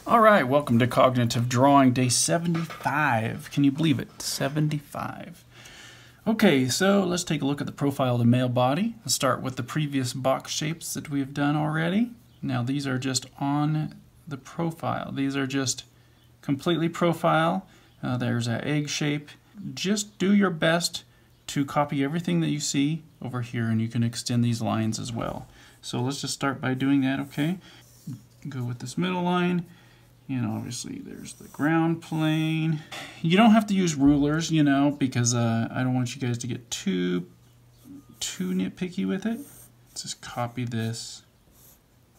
All right, welcome to Cognitive Drawing, day 75. Can you believe it? 75. Okay, so let's take a look at the profile of the male body. Let's start with the previous box shapes that we've done already. Now these are just on the profile. These are just completely profile. There's an egg shape. Just do your best to copy everything that you see over here, and you can extend these lines as well. So let's just start by doing that, okay? Go with this middle line. And obviously there's the ground plane. You don't have to use rulers, you know, because I don't want you guys to get too nitpicky with it. Let's just copy this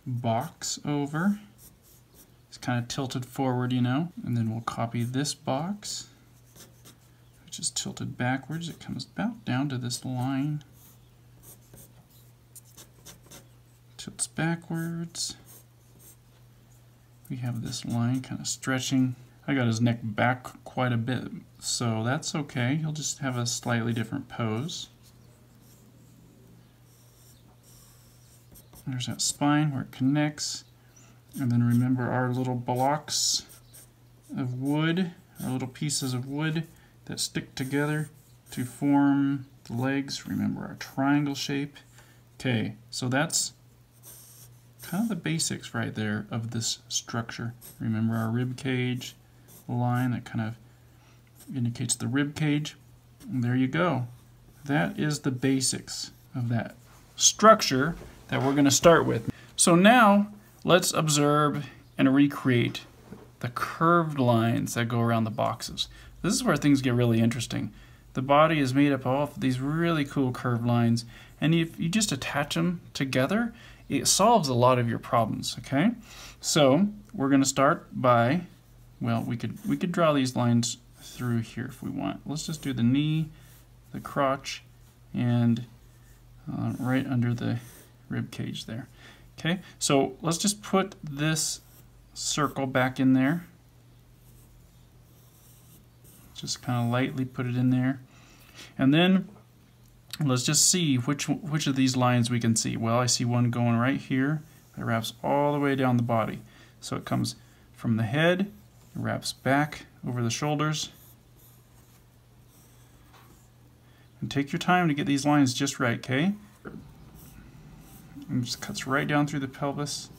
box over. It's kind of tilted forward, you know. And then we'll copy this box, which is tilted backwards. It comes about down to this line. Tilts backwards. We have this line kind of stretching. I got his neck back quite a bit, so that's okay. He'll just have a slightly different pose. There's that spine where it connects. And then remember our little blocks of wood, our little pieces of wood that stick together to form the legs. Remember our triangle shape. Okay, so that's kind of the basics right there of this structure. Remember our rib cage line that kind of indicates the rib cage. And there you go. That is the basics of that structure that we're going to start with. So now let's observe and recreate the curved lines that go around the boxes. This is where things get really interesting. The body is made up of these really cool curved lines, and if you just attach them together, it solves a lot of your problems, okay? So we're going to start by, well, we could draw these lines through here if we want. Let's just do the knee, the crotch, and right under the rib cage there. Okay, so let's just put this circle back in there. Just kind of lightly put it in there. And then let's just see which of these lines we can see. Well, I see one going right here that wraps all the way down the body. So it comes from the head, it wraps back over the shoulders. And take your time to get these lines just right, okay? And just cuts right down through the pelvis.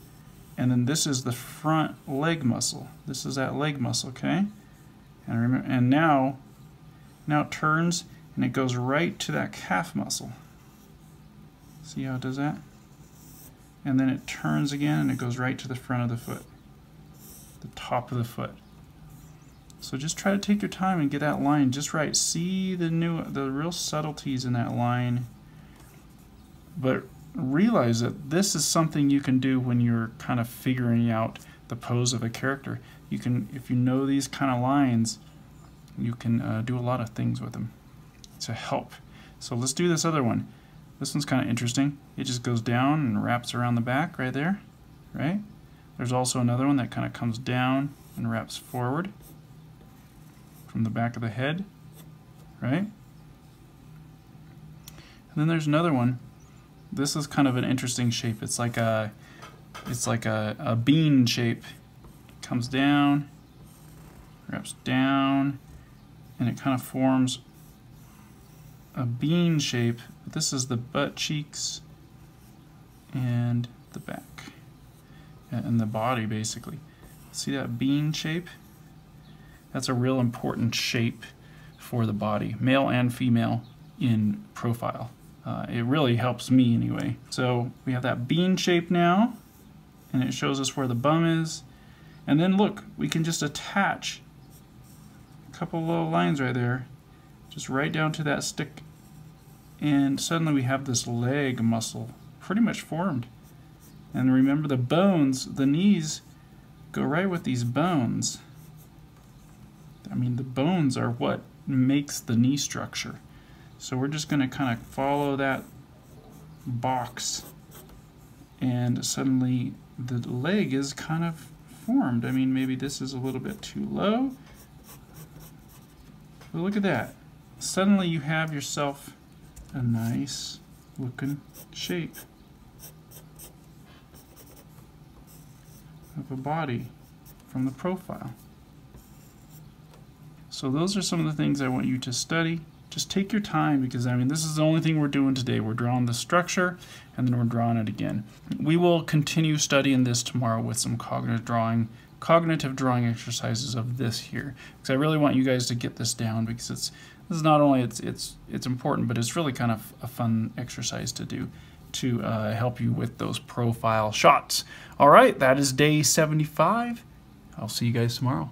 And then this is the front leg muscle. This is that leg muscle, okay? And remember, and now it turns and it goes right to that calf muscle. See how it does that? And then it turns again and it goes right to the front of the foot, the top of the foot. So just try to take your time and get that line just right. See the real subtleties in that line, but realize that this is something you can do when you're kind of figuring out the pose of a character. You can, if you know these kind of lines, you can do a lot of things with them to help. So let's do this other one. This one's kind of interesting. It just goes down and wraps around the back right there, right? There's also another one that kind of comes down and wraps forward from the back of the head, right? And then there's another one. This is kind of an interesting shape. It's like a bean shape. It comes down, wraps down, and it kind of forms a bean shape. This is the butt cheeks and the back and the body, basically. See that bean shape? That's a real important shape for the body, male and female, in profile. It really helps me anyway. So we have that bean shape now, and it shows us where the bum is. And then look, we can just attach a couple little lines right there, just right down to that stick. And suddenly we have this leg muscle pretty much formed. And remember the bones, the knees go right with these bones. I mean, the bones are what makes the knee structure. So we're just going to kind of follow that box, and suddenly the leg is kind of formed. I mean, maybe this is a little bit too low, but look at that. Suddenly you have yourself a nice looking shape. of a body. from the profile. So those are some of the things I want you to study. Just take your time, because I mean, this is the only thing we're doing today. We're drawing the structure and then we're drawing it again. We will continue studying this tomorrow with some cognitive drawing exercises of this here, because I really want you guys to get this down, because this is not only it's important, but it's really kind of a fun exercise to do to help you with those profile shots. All right, that is day 75. I'll see you guys tomorrow.